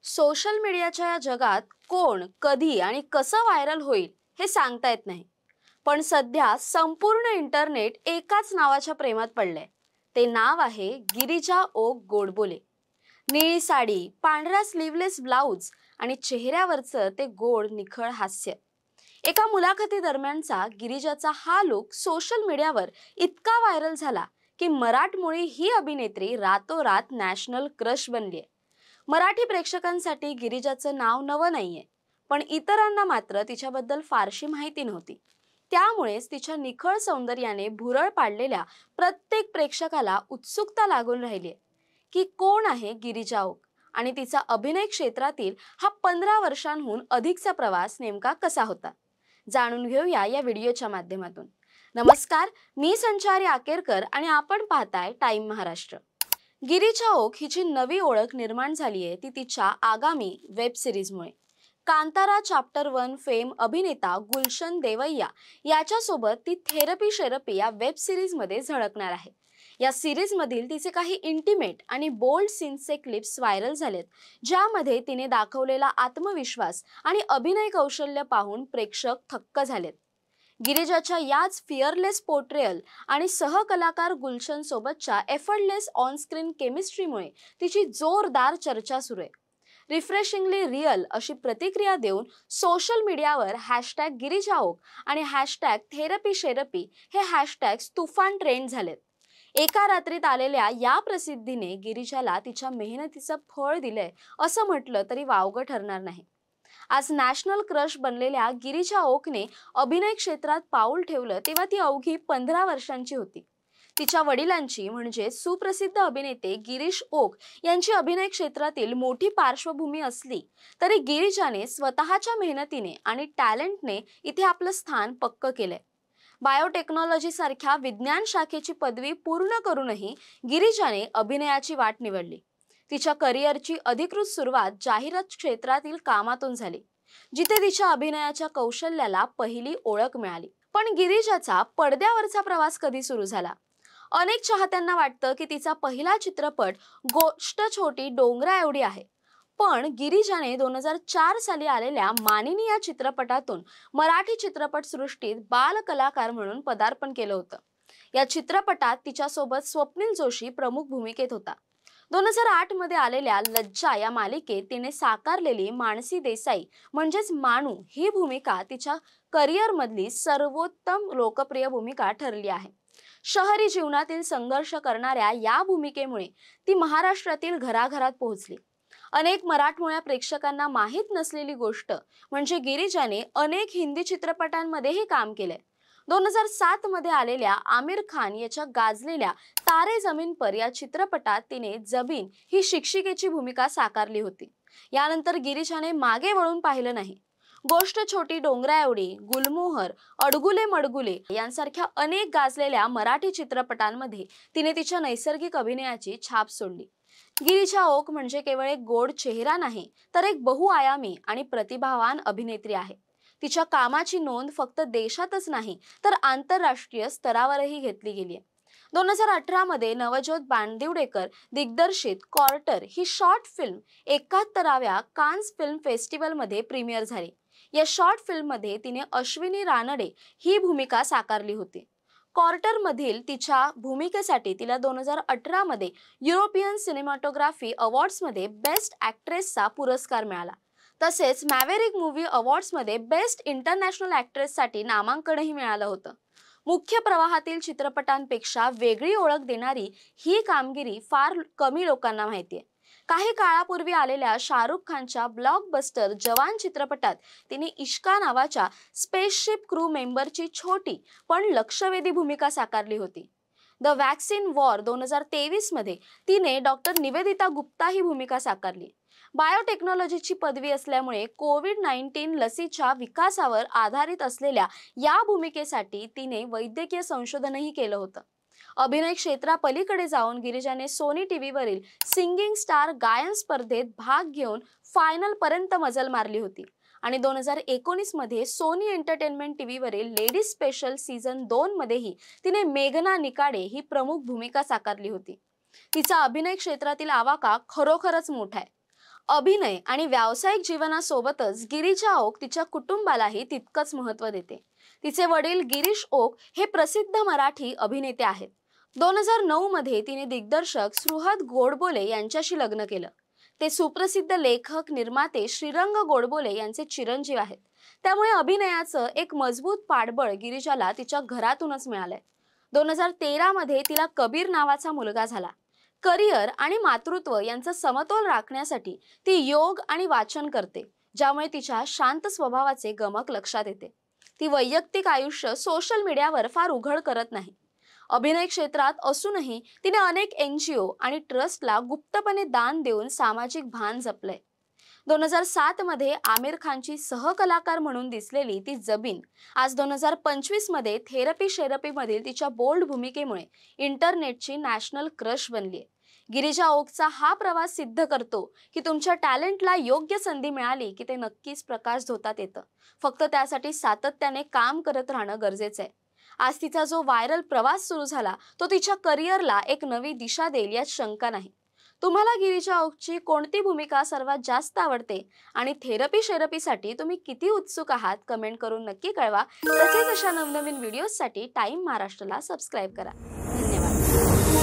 Social मीडियाच्या या जगात कोण, कधी आणि कसं व्हायरल होईल हे सांगता येत नाही. पण सध्या संपूर्ण इंटरनेट एकाच नावाच्या प्रेमात पडलंय. ते नाव आहे गिरिजा ओक गोडबोले. निळी साडी, पांढरा स्लीवलेस ब्लाउज आणि चेहऱ्यावरचं ते गोड निखळ हास्य. एका मुलाखती दरम्यानचा गिरिजाचा हा लुक सोशल मीडियावर इतका व्हायरल झाला की मराठमोळी ही अभिनेत्री रातोरात नॅशनल क्रश बनलीय. मराठी प्रेक्षकांसाठी गिरिजाचं नाव नवं नाहीये, पण इतरांना मात्र तिच्याबद्दल फारशी माहिती नव्हती. त्यामुळेच तिच्या निखळ सौंदर्याने भुरळ पाडलेल्या प्रत्येक प्रेक्षकाला उत्सुकता लागून राहिलीय की कोण आहे गिरिजा ओक आणि तिचा अभिनय क्षेत्रातील हा 15 वर्षांहून अधिकचा प्रवास नेमका कसा होता. जाणून घेऊया या व्हिडिओच्या माध्यमातून. नमस्कार, मी संचारी आकेरकर आणि आपण पाहताय टाइम महाराष्ट्र. गिरिजा ओक हिची नवी ओळख निर्माण झाली आहे ती तिच्या आगामी वेब सिरीजमुळे. कांतारा चॅप्टर 1 फेम अभिनेता गुलशन देवैया याच्यासोबत ती थेरपी शेरपी या वेब सिरीज मध्ये झळकणार आहे. या सिरीज मधील तिचे काही इंटिमेट आणि बोल्ड सीन्सचे क्लिप्स व्हायरल झालेत, ज्यामध्ये तिने दाखवलेला आत्मविश्वास आणि अभिनय कौशल्य पाहून प्रेक्षक थक्क झालेत. गिरिजाच्या याच फिअरलेस पोर्ट्रेयल आणि सहकलाकार गुलशन सोबतच्या एफर्टलेस ऑन स्क्रीन केमिस्ट्रीमुळे तिची जोरदार चर्चा सुरू आहे. रिफ्रेशिंगली रिअल अशी प्रतिक्रिया देऊन सोशल मीडियावर हॅशटॅग गिरिजा ओक आणि हॅशटॅग थेरपी शेरपी हे हॅशटॅग्स तुफान ट्रेंड झालेत. एका रात्रीत आलेल्या या प्रसिद्धीने गिरिजाला तिच्या मेहनतीचं फळ दिलंय असं म्हटलं तरी वावगं ठरणार नाही. आज नॅशनल क्रश बनलेल्या गिरिजा ओकने अभिनय क्षेत्रात पाऊल ठेवलं तेव्हा ती अवघी 15 वर्षांची होती. तिच्या वडिलांची म्हणजे सुप्रसिद्ध अभिनेते गिरीश ओक यांची अभिनय क्षेत्रातील मोठी पार्श्वभूमी असली तरी गिरिजाने स्वतःच्या मेहनतीने आणि टॅलेंटने इथे आपलं स्थान पक्क केलंय. बायोटेक्नॉलॉजी सारख्या विज्ञान शाखेची पदवी पूर्ण करूनही गिरिजाने अभिनयाची वाट निवडली. तिच्या करिअरची अधिकृत सुरुवात जाहिरात क्षेत्रातील कामातून झाली, जिथे तिच्या अभिनयाच्या कौशल्याला पहिली ओळख मिळाली. पण गिरिजाचा पडद्यावरचा प्रवास कधी सुरू झाला? अनेक चाहत्यांना वाटतं की तिचा पहिला चित्रपट गोष्ट छोटी डोंगरा एवढी आहे. पण गिरिजाने 2004 साली आलेल्या मानिनी या चित्रपटातून मराठी चित्रपटसृष्टीत बाल कलाकार म्हणून पदार्पण केलं होतं. या चित्रपटात तिच्यासोबत स्वप्नील जोशी प्रमुख भूमिकेत होता. 2008 मध्ये आलेल्या लज्जा या मालिकेत तिने साकारलेली मानसी देसाई म्हणजेच मानू ही भूमिका तिच्या करिअर मधली सर्वोत्तम लोकप्रिय भूमिका ठरली आहे. शहरी जीवनातील संघर्ष करणाऱ्या या भूमिकेमुळे ती महाराष्ट्रातील घराघरात पोहोचली. अनेक मराठमोळ्या प्रेक्षकांना माहीत नसलेली गोष्ट म्हणजे गिरिजाने अनेक हिंदी चित्रपटांमध्येही काम केलंय. 2007 मध्ये आलेल्या आमिर खान याच्या गाजलेल्या तारे जमीन पर या चित्रपटात तिने जबीन ही शिक्षिकेची भूमिका साकारली होती. यानंतर गिरिजाने मागे वळून पाहिलं नाही. गोष्ट छोटी डोंगरा एवढी, गुलमोहर, अडगुले मडगुले यांसारख्या अनेक गाजलेल्या मराठी चित्रपटांमध्ये तिने तिच्या नैसर्गिक अभिनयाची छाप सोडली. गिरिजा ओक म्हणजे केवळ एक गोड चेहरा नाही, तर एक बहुआयामी आणि प्रतिभावान अभिनेत्री आहे. तिच्या कामाची नोंद फक्त देशातच नाही तर आंतरराष्ट्रीय स्तरावरही घेतली गेली आहे. 2018 मध्ये नवज्योत बांदिवडेकर दिग्दर्शित कॉर्टर ही शॉर्ट फिल्म 71व्या कान्स फिल्म फेस्टिवल मध्ये प्रीमियर झाली. या शॉर्ट फिल्म मध्ये तिने अश्विनी रानडे ही भूमिका साकारली होती. कॉर्टर मधील तिच्या भूमिकेसाठी तिला 2018 मध्ये युरोपियन सिनेमॅटोग्राफी अवॉर्ड्स मध्ये बेस्ट ॲक्ट्रेसचा पुरस्कार मिळाला. तसेच मॅव्हेरिक मूव्ही अवॉर्ड्स मध्ये बेस्ट इंटरनॅशनल ॲक्ट्रेससाठी नामांकनही मिळालं होतं. मुख्य प्रवाहातील चित्रपटांपेक्षा वेगळी ओळख देणारी ही कामगिरी फार कमी लोकांना माहितीये. काही काळापूर्वी आलेल्या शाहरुख खानच्या ब्लॉकबस्टर जवान चित्रपटात तिने इश्का नावाच्या स्पेसशिप क्रू मेंबरची छोटी पण लक्षवेधी भूमिका साकारली होती. द वॅक्सिन वॉर 2023 मध्ये तिने डॉक्टर निवेदिता गुप्ता ही भूमिका साकारली. बायोटेक्नॉलॉजीची पदवी असल्यामुळे कोविड-19 लसीच्या विकासावर आधारित असलेल्या या भूमिकेसाठी तिने वैद्यकीय संशोधनही केलं होतं. अभिनय क्षेत्रापलीकडे जाऊन गिरिजाने सोनी टीव्हीवरील सिंगिंग स्टार गायन स्पर्धेत भाग घेऊन फायनल पर्यंत मजल मारली होती आणि 2019 मध्ये सोनी एंटरटेनमेंट टीव्हीवरील लेडीज स्पेशल सीझन 2 मध्येही तिने मेघना निकाडे ही प्रमुख भूमिका साकारली होती. तिचा अभिनय क्षेत्रातील आवाका खरोखरच मोठा आहे. अभिनय आणि व्यावसायिक जीवनासोबतच गिरिजा ओक तिच्या कुटुंबालाही तितकंच महत्त्व देते. तिचे वडील गिरीश ओक हे प्रसिद्ध मराठी अभिनेते आहेत. 2009 मध्ये तिने दिग्दर्शक सुहृद गोडबोले यांच्याशी लग्न केलं. ते सुप्रसिद्ध लेखक निर्माते श्रीरंग गोडबोले यांचे चिरंजीव आहेत. त्यामुळे अभिनयाचं एक मजबूत पाठबळ गिरिजाला तिच्या घरातूनच मिळालंय. 2013 मध्ये तिला कबीर नावाचा मुलगा झाला. करिअर आणि मातृत्व यांचा समतोल राखण्यासाठी ती योग आणि वाचन करते, ज्यामुळे तिच्या शांत स्वभावाचे गमक लक्षात येते. ती वैयक्तिक आयुष्य सोशल मीडियावर फार उघड करत नाही. अभिनय क्षेत्रात असूनही तिने अनेक NGO आणि ट्रस्टला गुप्तपणे दान देऊन सामाजिक भान जपलंय. 2007 मध्ये आमिर खानची सहकलाकार म्हणून दिसलेली ती जबीन आज 2025 मध्ये थेरपी मधील तिच्या बोल्ड भूमिकेमुळे इंटरनेटची नॅशनल क्रश बनलीय. गिरिजा ओकचा हा प्रवास सिद्ध करतो की तुमच्या टॅलेंटला योग्य संधी मिळाली की ते नक्कीच प्रकाश झोतात येतं. फक्त त्यासाठी सातत्याने काम करत राहणं गरजेचं आहे. आज तिचा जो व्हायरल प्रवास सुरू झाला तो तिच्या करिअरला एक नवी दिशा देईल यात शंका नाही. तुम्हाला गिरिजा ओकची कोणती भूमिका सर्वात जास्त आवडते आणि थेरपीसाठी तुम्ही किती उत्सुक आहात कमेंट करून नक्की कळवा. तसेच अशा नवनवीन व्हिडिओजसाठी टाइम महाराष्ट्रला सबस्क्राईब करा. धन्यवाद.